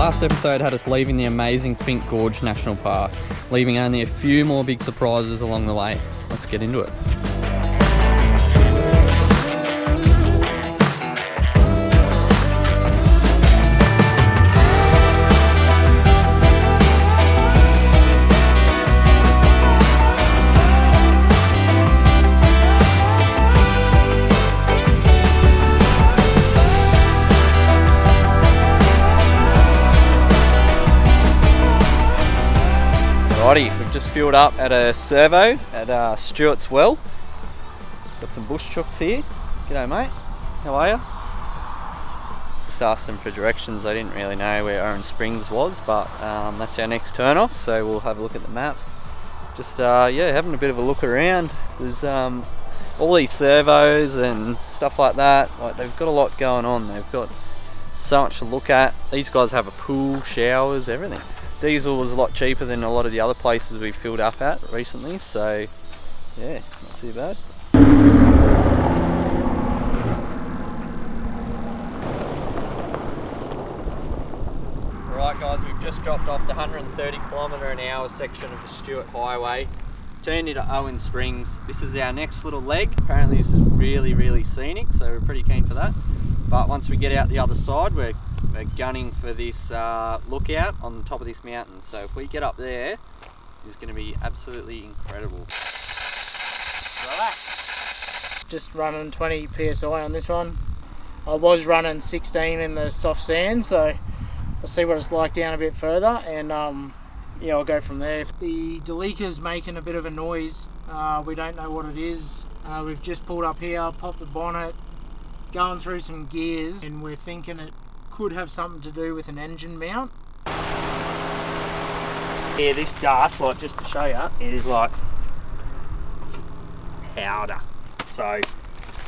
Last episode had us leaving the amazing Finke Gorge National Park, leaving only a few more big surprises along the way. Let's get into it. Alrighty, we've just filled up at a servo at Stuart's Well. Got some bush chooks here. G'day mate, how are you? Just asked them for directions. They didn't really know where Owen Springs was, but that's our next turn off, so we'll have a look at the map. Just yeah, having a bit of a look around. There's all these servos and stuff like that. Like, they've got a lot going on. They've got so much to look at. These guys have a pool, showers, everything. Diesel was a lot cheaper than a lot of the other places we filled up at recently, so yeah, not too bad. Right guys, we've just dropped off the 130km/h section of the Stuart Highway, turned into Owen Springs. This is our next little leg. Apparently this is really scenic, so we're pretty keen for that. But once we get out the other side, we're gunning for this lookout on the top of this mountain. So if we get up there, it's going to be absolutely incredible. Relax. Just running 20 psi on this one. I was running 16 in the soft sand, so I'll see what it's like down a bit further, and yeah, I'll go from there. The Deleca's making a bit of a noise. We don't know what it is. We've just pulled up here, popped the bonnet, going through some gears, and we're thinking it could have something to do with an engine mount. Yeah, this dust, like, just to show you, it is like powder. So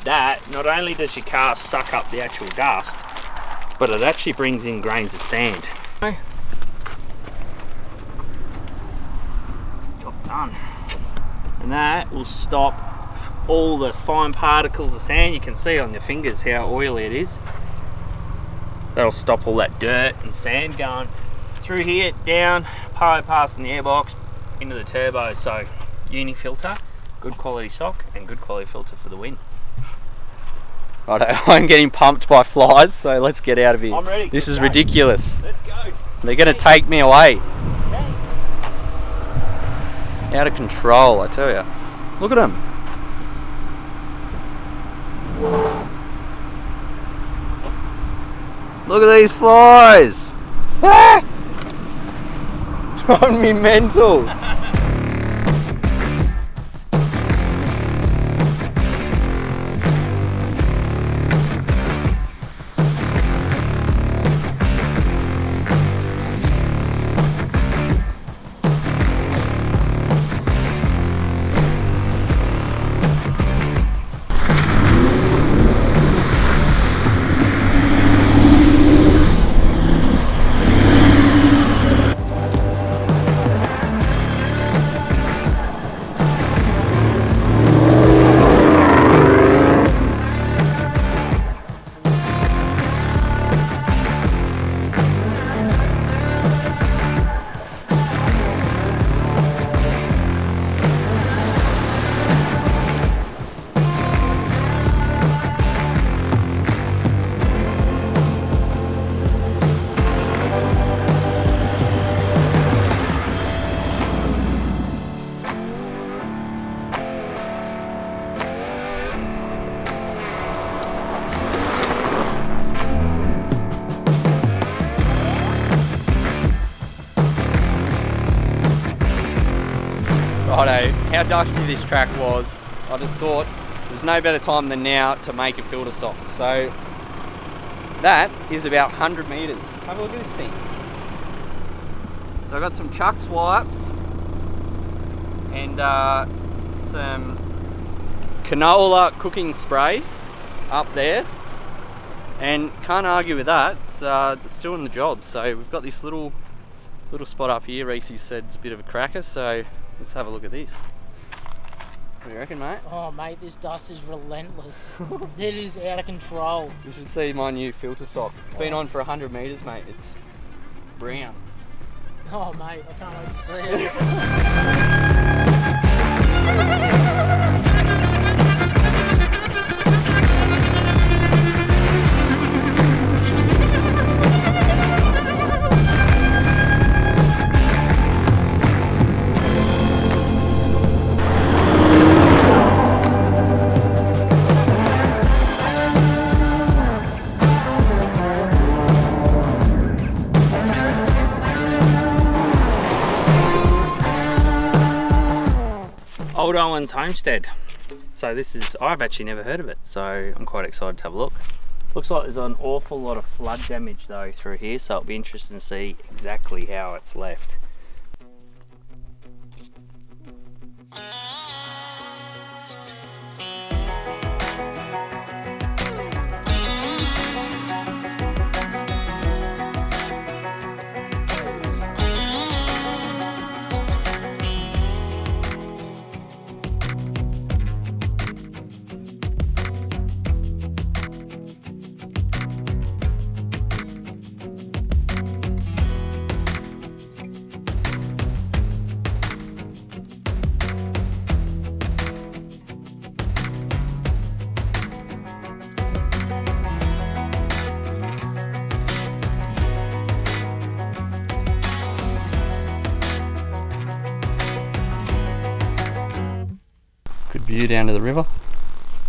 that, not only does your car suck up the actual dust, but it actually brings in grains of sand. Job done. And that will stop all the fine particles of sand. You can see on your fingers how oily it is. That'll stop all that dirt and sand going through here, down, past in the airbox, into the turbo. So uni filter, good quality sock, and good quality filter for the wind. Righto, I'm getting pumped by flies, so let's get out of here. I'm ready. This is ridiculous. Let's go. They're going to take me away. Out of control, I tell you. Look at them. Look at these flies! Ah! Driving me mental. Righto, how dusty this track was, I just thought there's no better time than now to make a filter sock. So that is about 100 metres. Have a look at this thing. So I've got some Chuck's wipes and some canola cooking spray up there, and can't argue with that. It's doing the job. So we've got this little spot up here. Reese said it's a bit of a cracker, so let's have a look at this. What do you reckon, mate? Oh mate, this dust is relentless. It is out of control. You should see my new filter sock. It's been on for 100 metres, mate. brown. Oh mate, I can't wait to see it. Old Owen's homestead. So this is, I've actually never heard of it, so I'm quite excited to have a look. Looks like there's an awful lot of flood damage though through here, so it'll be interesting to see exactly how it's left. Good view down to the river.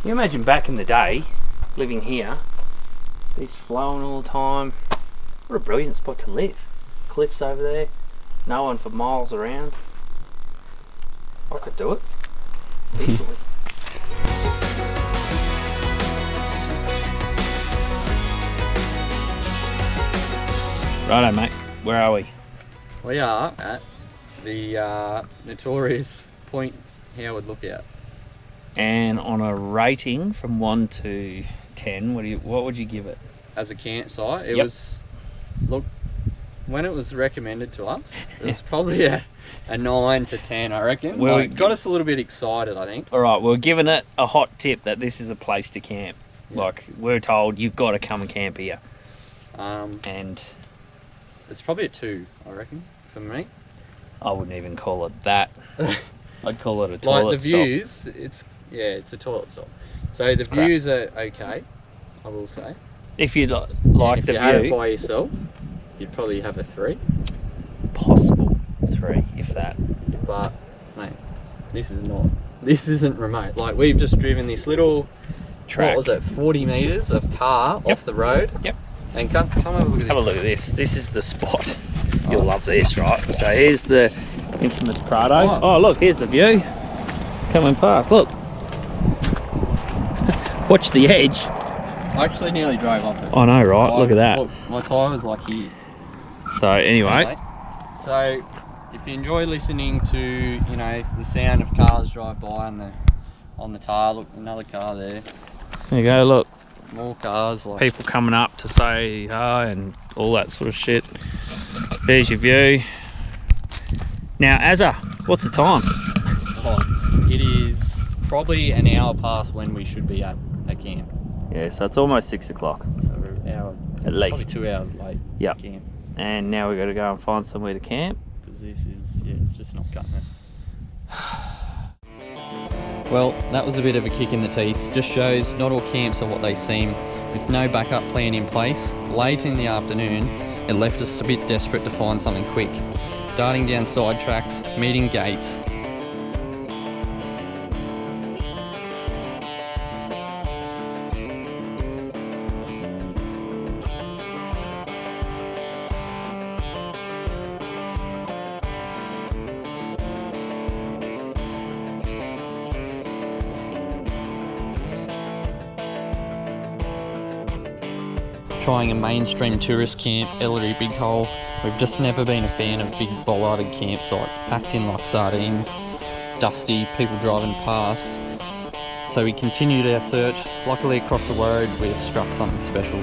You imagine back in the day, living here, these flowing all the time. What a brilliant spot to live. Cliffs over there, no one for miles around. I could do it, easily. Righto mate, where are we? We are at the notorious Point Howard Lookout. And on a rating from 1 to 10, what would you give it? As a campsite, it Yep. was, look, when it was recommended to us, it was probably a 9 to 10, I reckon. Well, Like, got us a little bit excited, I think. Alright, we're giving it a hot tip that this is a place to camp. Yeah. Like, we're told you've got to come and camp here. And It's probably a 2, I reckon, for me. I wouldn't even call it that. I'd call it a toilet Like the stop. views, it's a toilet stop. So the crap. views are okay, I will say. If you like If the you had it view, by yourself, you'd probably have a 3. possible 3, if that. But mate, this isn't remote. Like, we've just driven this little Track. What was it, 40 metres of tar Yep. off the road. Yep. And come have a look at this. Have a look at this. This is the spot. You'll love this, right? So here's the infamous Prado. Oh. Oh, look, here's the view. Coming past, look. Watch the edge. I actually nearly drove off it. I know, right? Look at that. Look, my tyre was like here. So anyway, So if you enjoy listening to, you know, the sound of cars drive by on the tar, look, another car there. there you go, look. More cars, like, People coming up to say hi and all that sort of shit. There's your view. Now, Azza, what's the time? it is probably an hour past when we should be at camp. Yeah, so it's almost 6 o'clock. So we're an hour, At probably least. 2 hours late Yep. at camp. And now we've got to go and find somewhere to camp. Because this is, it's just not cutting it. Well, that was a bit of a kick in the teeth. Just shows not all camps are what they seem. With no backup plan in place, late in the afternoon, it left us a bit desperate to find something quick. Darting down side tracks, meeting gates. Trying a mainstream tourist camp, Ellery Big Hole. We've just never been a fan of big bollarded campsites, packed in like sardines, dusty, people driving past. So we continued our search. Luckily across the road we've struck something special.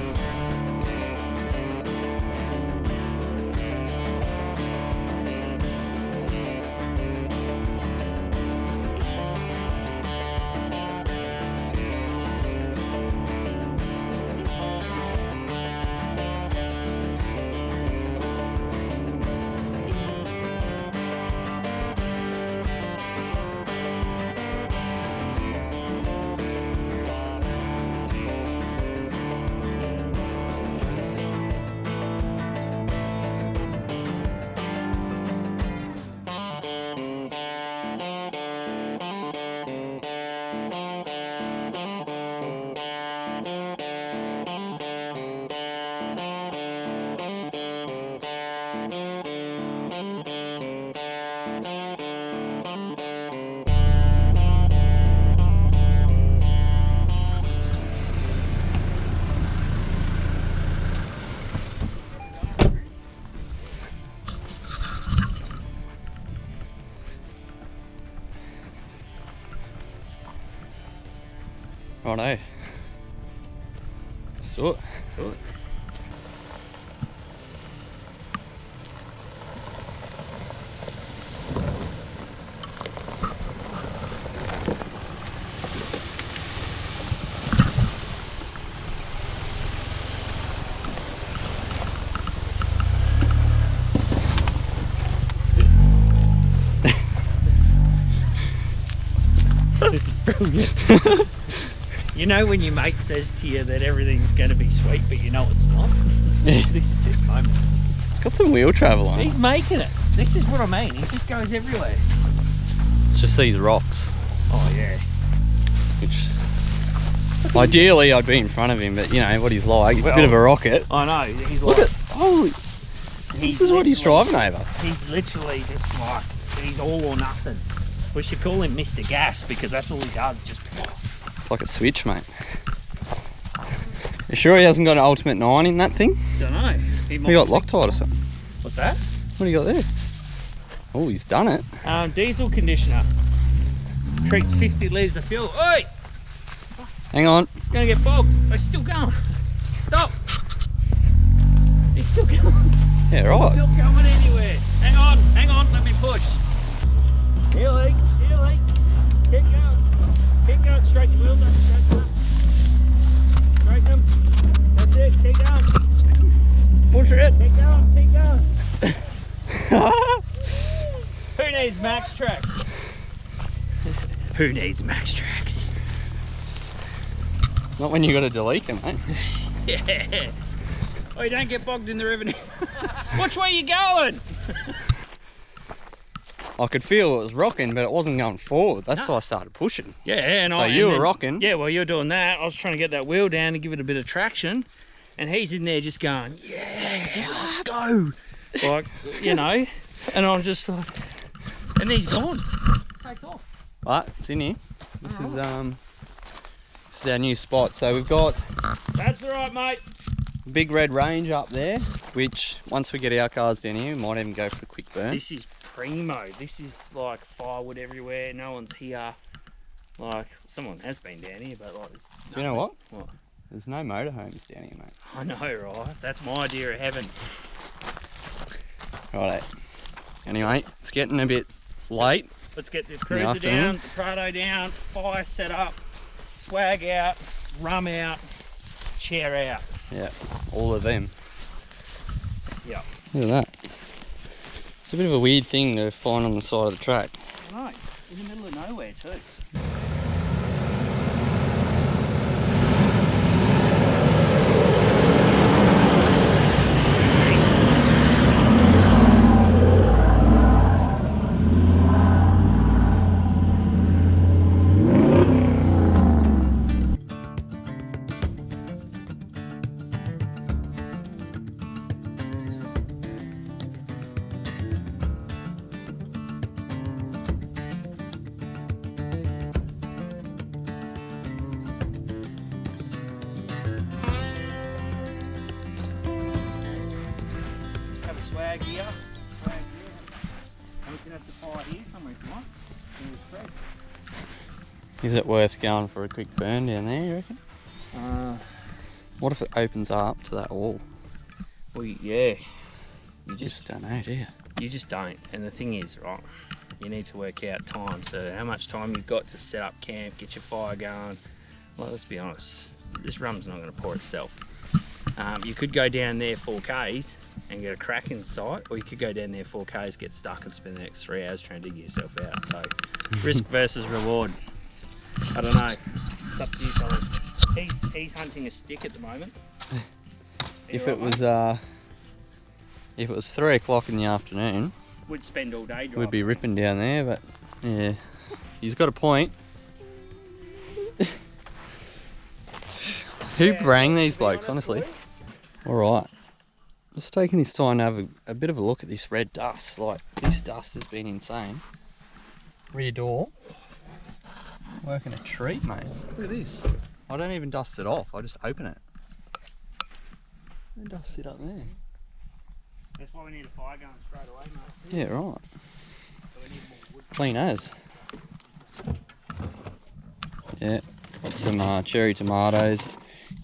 Righto. Let's do it. Do it. This is brilliant. You know when your mate says to you that everything's going to be sweet, but you know it's not? Yeah. This is this moment. It's got some wheel travel on it. He's making it. This is what I mean. He just goes everywhere. It's just these rocks, Oh, yeah. which ideally I'd be in front of him, but you know what he's like. It's a bit of a rocket. I know. He's Look like, at, holy, this is what he's driving over. He's literally just like, he's all or nothing. We should call him Mr. Gas because that's all he does. Just. It's like a switch, mate. You sure he hasn't got an Ultimate 9 in that thing? Don't know. He got Loctite or something. What's that? What do you got there? Oh, he's done it. Diesel conditioner. Treats 50 litres of fuel. Oi! Hang on. Gonna get bogged. Oh, he's still going. Stop! He's still going. Yeah, right. Still going anywhere. Hang on, let me push. Ellery. Keep going, straighten the wheels up, straighten them. That's it, keep going. Push it. Keep going. Who needs max tracks? Who needs max tracks? Not when you got a Delica, mate. Yeah. Oh, you don't get bogged in the river now. Which way you going? I could feel it was rocking, but it wasn't going forward. That's why I started pushing. Yeah, and So you were rocking. Yeah, well, you're doing that. I was trying to get that wheel down and give it a bit of traction, and he's in there just going, yeah, let's go. Like, you know, and I'm just like, and he's gone. Takes off. But it's in here. This is our new spot. So we've got That's all right, mate. big red range up there, which once we get our cars down here, we might even go for a quick burn. This is primo. This is like firewood everywhere. No one's here. Like, someone has been down here, but like, Do you know what? What? There's no motorhomes down here, mate. I know, right? That's my idea of heaven. Right. Anyway, it's getting a bit late. Let's get this the cruiser afternoon. down, the Prado down, fire set up, swag out, rum out, chair out. Yeah, all of them. Yeah. Look at that. It's a bit of a weird thing to find on the side of the track. I know, in the middle of nowhere too. Have a swag here, swag here. And we can have the fire here somewhere if you want. Is it worth going for a quick burn down there, you reckon? What if it opens up to that wall? Well, yeah. You just don't know, do you? You just don't. And the thing is, right, you need to work out time. So how much time you've got to set up camp, get your fire going. Well, let's be honest, this rum's not going to pour itself. You could go down there 4Ks and get a crack in sight, or you could go down there 4Ks, get stuck and spend the next 3 hours trying to dig yourself out. So risk versus reward. I don't know. It's up to you fellas. He's hunting a stick at the moment. If it was 3 o'clock in the afternoon, We'd spend all day driving. we'd be ripping down there, but yeah, he's got a point. Who rang these blokes, honestly? Alright, just taking this time to have a bit of a look at this red dust. Like, this dust has been insane. Rear door, working a treat, mate. Look at this. I don't even dust it off, I just open it. And dust it up there. That's why we need a fire going straight away, mate. Yeah, right. So we need more wood. Clean as. Yeah, Got some cherry tomatoes.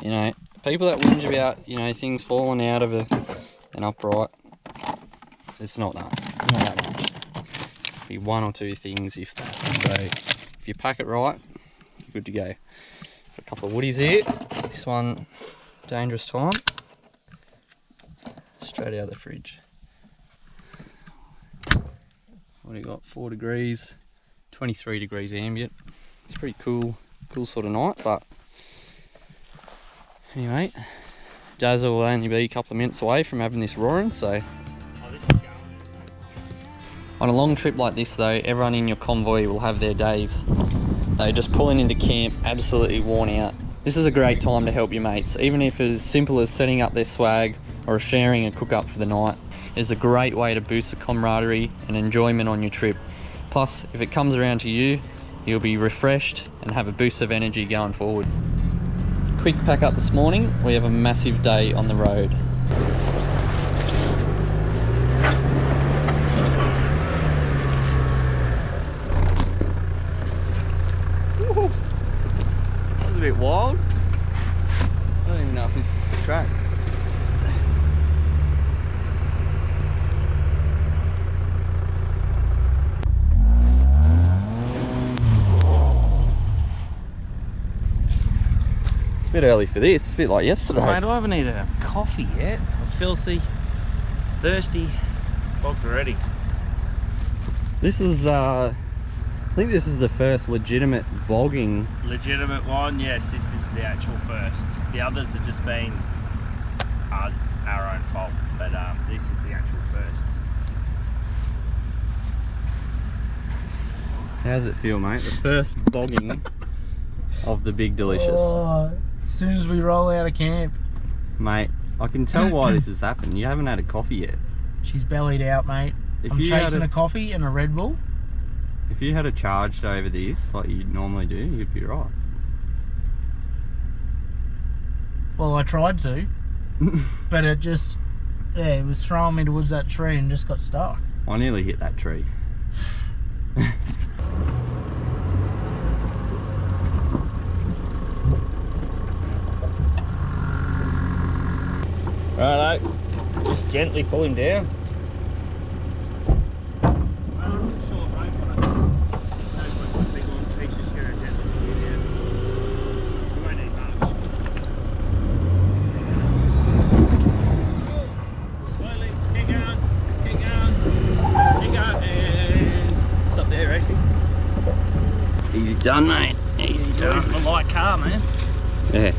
You know, people that whinge about, you know, things falling out of an upright, it's not that much. Be one or two things if that. So if you pack it right, good to go. Got a couple of woodies here. This one, dangerous time. Straight out of the fridge. What do you got? 4 degrees, 23 degrees ambient. It's pretty cool sort of night, but anyway, Dazzle will only be a couple of minutes away from having this roaring, so. On a long trip like this though, everyone in your convoy will have their days. They're just pulling into camp, absolutely worn out. This is a great time to help your mates, even if it's as simple as setting up their swag or sharing a cook up for the night. It's a great way to boost the camaraderie and enjoyment on your trip. Plus, if it comes around to you, you'll be refreshed and have a boost of energy going forward. Quick pack up this morning, we have a massive day on the road. Woo-hoo. That was a bit wild. I don't even know if this is the track. It's a bit early for this, it's a bit like yesterday. Mate, I haven't eaten a coffee yet. I'm filthy, thirsty, bogged already. This is, I think this is the first legitimate bogging. Legitimate one, yes, this is the actual first. The others have just been us, our own fault, but this is the actual first. How does it feel, mate? The first bogging of the Big Delicious. Oh, as soon as we roll out of camp. Mate, I can tell why this has happened. You haven't had a coffee yet. She's bellied out, mate. I'm chasing a coffee and a Red Bull. If you had a charged over this, like you normally do, you'd be right. Well, I tried to, but it just, yeah, it was throwing me towards that tree and just got stuck. I nearly hit that tree. Righto, just gently pull him down. Easy done, mate. Easy done. It's my light car, man. Yeah.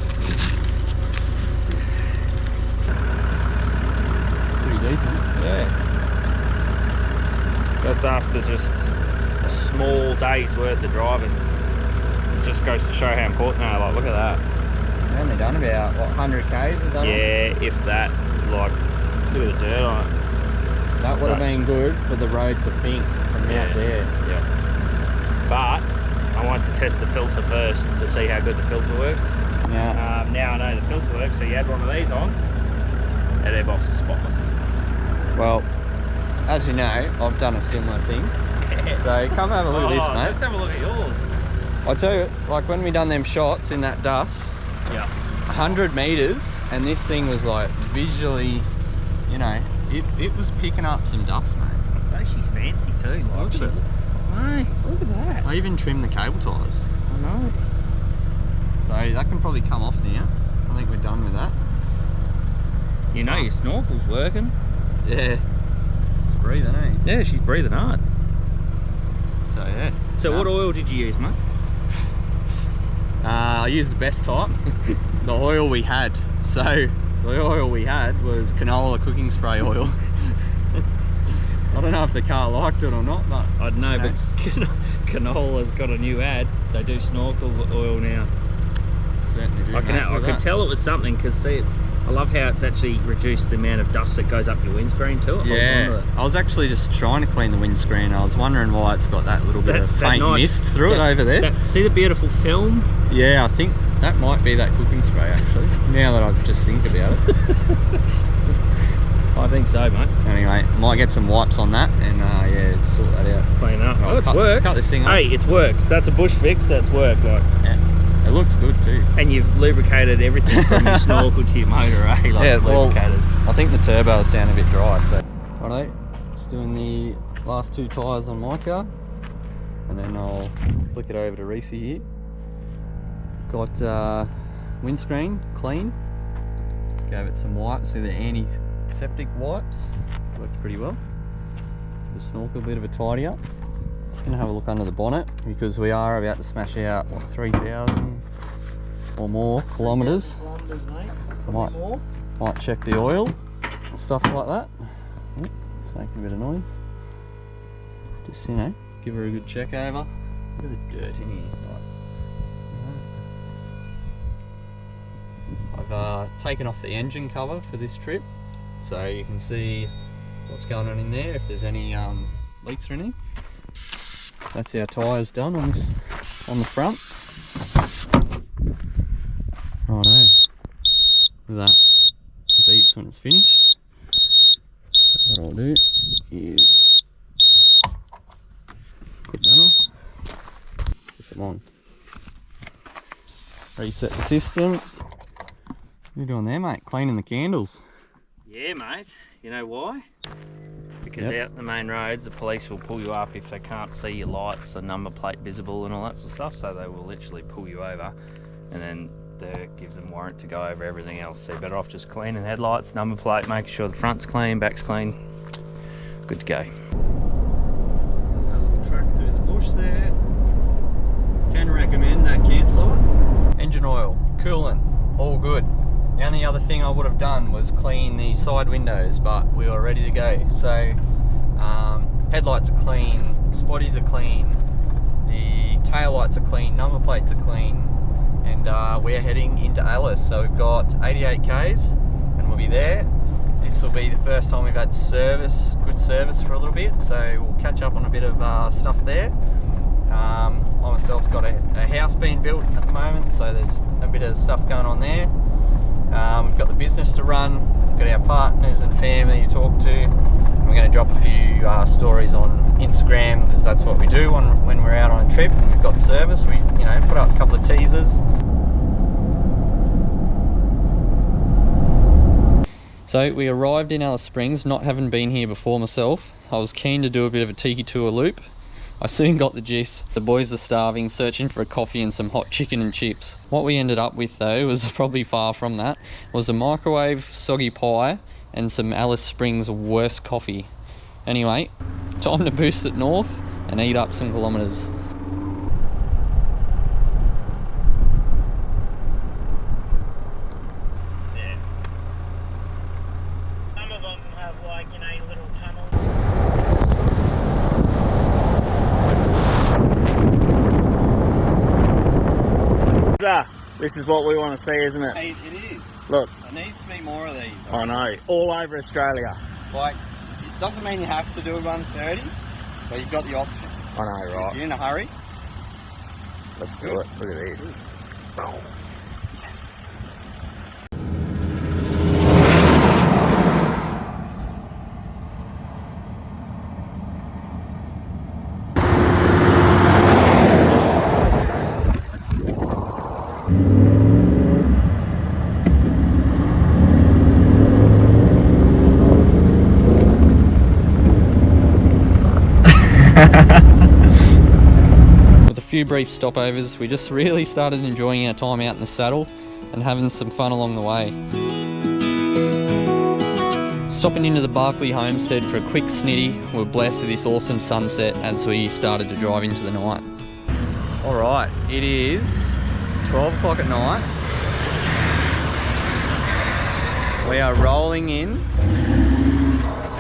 Pretty decent. Yeah. So that's after just a small day's worth of driving. It just goes to show how important they are. Like, look at that. We've only done about, what, 100 Ks we've done? Yeah, if that. Like, look at the dirt on it. That would have been good for the road to Finke from out there. Yeah. But I wanted to test the filter first to see how good the filter works. Yeah. Now I know the filter works, so you add one of these on, that airbox is spotless. Well, as you know, I've done a similar thing. So come have a look at this, mate. Let's have a look at yours. I tell you, like when we done them shots in that dust, Yeah. 100 meters, and this thing was like visually, you know, it was picking up some dust, mate. I'd say she's fancy too. Like, Look at it. Mate, look at that. I even trimmed the cable ties. I know. So that can probably come off now. I think we're done with that. You know your snorkel's working. Yeah. It's breathing, eh? Yeah, she's breathing hard. So yeah. So what oil did you use, mate? I used the best type. The oil we had. So the oil we had was canola cooking spray oil. I don't know if the car liked it or not, but I don't know, but Canola's got a new ad. They do snorkel oil now. certainly do. I could tell it was something because see, I love how it's actually reduced the amount of dust that goes up your windscreen too. Yeah, I was actually just trying to clean the windscreen. I was wondering why it's got that little bit of faint mist through it over there. See the beautiful film? Yeah, I think that might be that cooking spray actually. Now that I just think about it. I think so, mate. Anyway, might get some wipes on that and yeah, sort that out. Clean up. Right, Oh, it's worked. Cut this thing off. Hey, it's worked. That's a bush fix. That's worked. Like, Yeah. It looks good too. And you've lubricated everything from your snorkel to your motor, eh? Like Yeah, it's well, lubricated. I think the turbo sound a bit dry, so. Righto, just doing the last 2 tyres on my car, and then I'll flick it over to Reese here. Got windscreen clean. Just gave it some wipes with the antiseptic wipes. Worked pretty well. The snorkel, a bit of a tidy up. Just gonna have a look under the bonnet because we are about to smash out what 3,000 or more kilometres. So might check the oil and stuff like that. It's making a bit of noise. Just, you know, give her a good check over. Look at the dirt in here. I've taken off the engine cover for this trip, so you can see what's going on in there, if there's any leaks or anything. That's our tyres done on this, on the front. Righto. That beeps when it's finished. So what I'll do is put that on, put them on, reset the system. What are you doing there, mate? Cleaning the candles. Yeah, mate. You know why? Because out the main roads, the police will pull you up if they can't see your lights, the number plate visible and all that sort of stuff. So they will literally pull you over, and then that gives them warrant to go over everything else. So you're better off just cleaning headlights, number plate, making sure the front's clean, back's clean. Good to go. There's a little track through the bush there. Can recommend that campsite. Engine oil, coolant, all good. The only other thing I would have done was clean the side windows, but we were ready to go. So headlights are clean, spotties are clean, the tail lights are clean, number plates are clean, and we're heading into Alice. So we've got 88 Ks and we'll be there. This will be the first time we've had service, good service for a little bit, so we'll catch up on a bit of stuff there. I myself got a house being built at the moment, so there's a bit of stuff going on there. We've got the business to run, we've got our partners and family to talk to, and we're going to drop a few stories on Instagram, because that's what we do when we're out on a trip and we've got service. We, you know, put up a couple of teasers. So we arrived in Alice Springs, not having been here before myself. I was keen to do a bit of a tiki tour loop. I soon got the gist. The boys are starving, searching for a coffee and some hot chicken and chips. What we ended up with though was probably far from that. Was a microwave soggy pie and some Alice Springs worst coffee. Anyway, time to boost it north and eat up some kilometres. This is what we want to see, isn't it? It is. Look. There needs to be more of these. I know. All over Australia. Like, it doesn't mean you have to do a 130, but you've got the option. I know, right? If you're in a hurry, let's do it. Look at this. Boom. Yes. With a few brief stopovers, we just really started enjoying our time out in the saddle and having some fun along the way. Stopping into the Barclay homestead for a quick snitty, we were blessed with this awesome sunset as we started to drive into the night. Alright, it is 12 o'clock at night. We are rolling in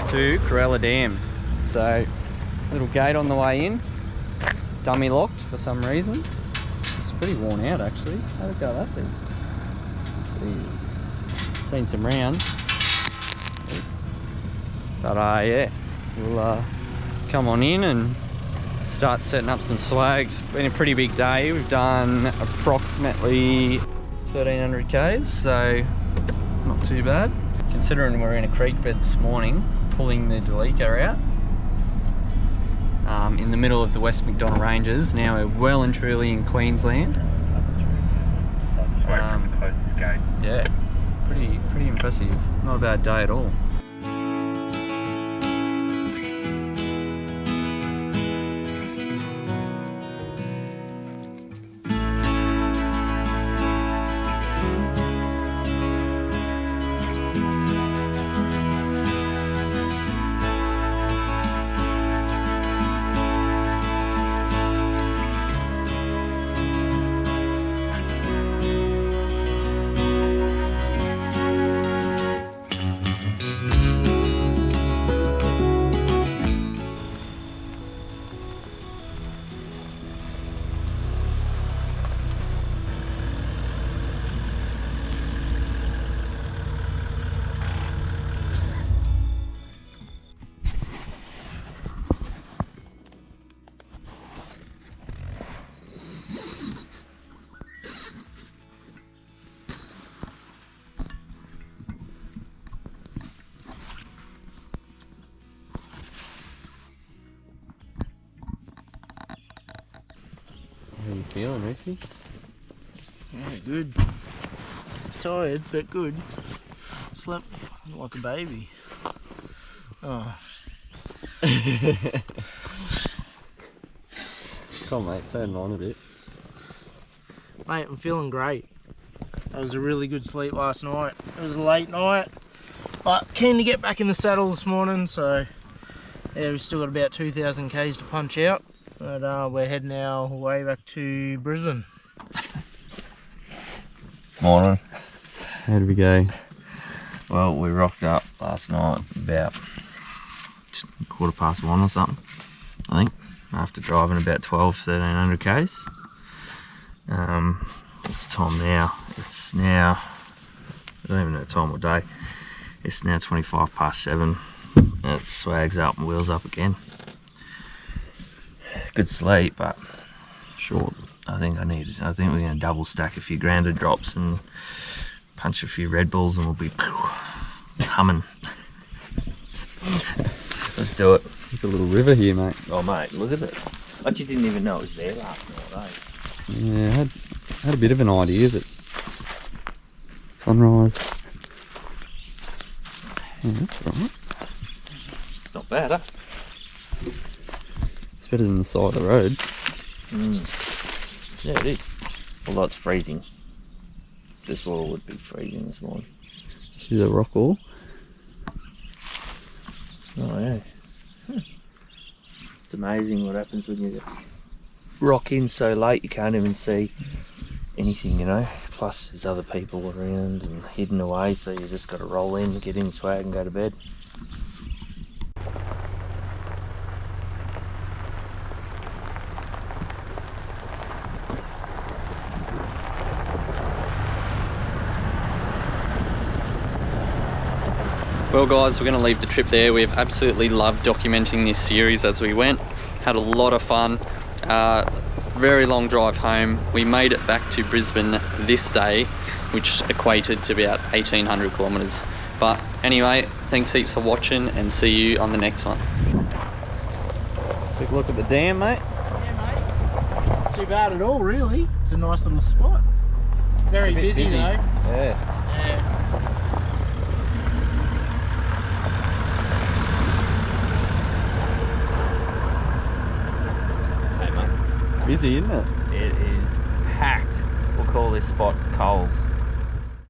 to Corella Dam. So, little gate on the way in, dummy locked for some reason. It's pretty worn out actually. How'd it go that thing? Jeez. Seen some rounds. But yeah, we'll come on in and start setting up some swags. Been a pretty big day. We've done approximately 1300 Ks, so not too bad. Considering we're in a creek bed this morning, pulling the Delica out. In the middle of the West McDonnell Ranges. Now we're well and truly in Queensland. close to the gate. Yeah, pretty impressive. Not a bad day at all. How you feeling, Reese? Yeah, good. Tired, but good. Slept like a baby. Oh. Come on, mate, turn it on a bit. Mate, I'm feeling great. That was a really good sleep last night. It was a late night, but keen to get back in the saddle this morning, so yeah, we've still got about 2,000 k's to punch out, but we're heading our way back to Brisbane. Morning. How did we go? Well, we rocked up last night about 1:15 or something, I think, after driving about 1,200-1,300 k's. What's the time now? It's now, I don't even know the time of day. It's now 7:25, and it swags up and wheels up again. Good sleep, but short. I think we're going to double stack a few grounded drops and punch a few Red Bulls and we'll be humming. Let's do it. There's a little river here, mate. Oh mate, look at it. I actually didn't even know it was there last night, eh? Yeah, I had a bit of an idea that sunrise. Yeah, that's alright. It's not bad, huh? It's better than the side of the road. Yeah, it is. Although it's freezing. This wall would be freezing this morning. See the rock wall? Oh yeah. It's amazing what happens when you rock in so late you can't even see anything, you know. Plus there's other people around and hidden away, so you just got to roll in, get in swag and go to bed. Well guys, we're going to leave the trip there. We've absolutely loved documenting this series as we went. Had a lot of fun. Very long drive home. We made it back to Brisbane this day, which equated to about 1,800 kilometres. But anyway, thanks heaps for watching and see you on the next one. Take a look at the dam, mate. Yeah, mate. Not too bad at all, really. It's a nice little spot. Very busy though. Yeah. Yeah. Hey mate, It's busy, isn't it? it is packed. We'll call this spot Coles.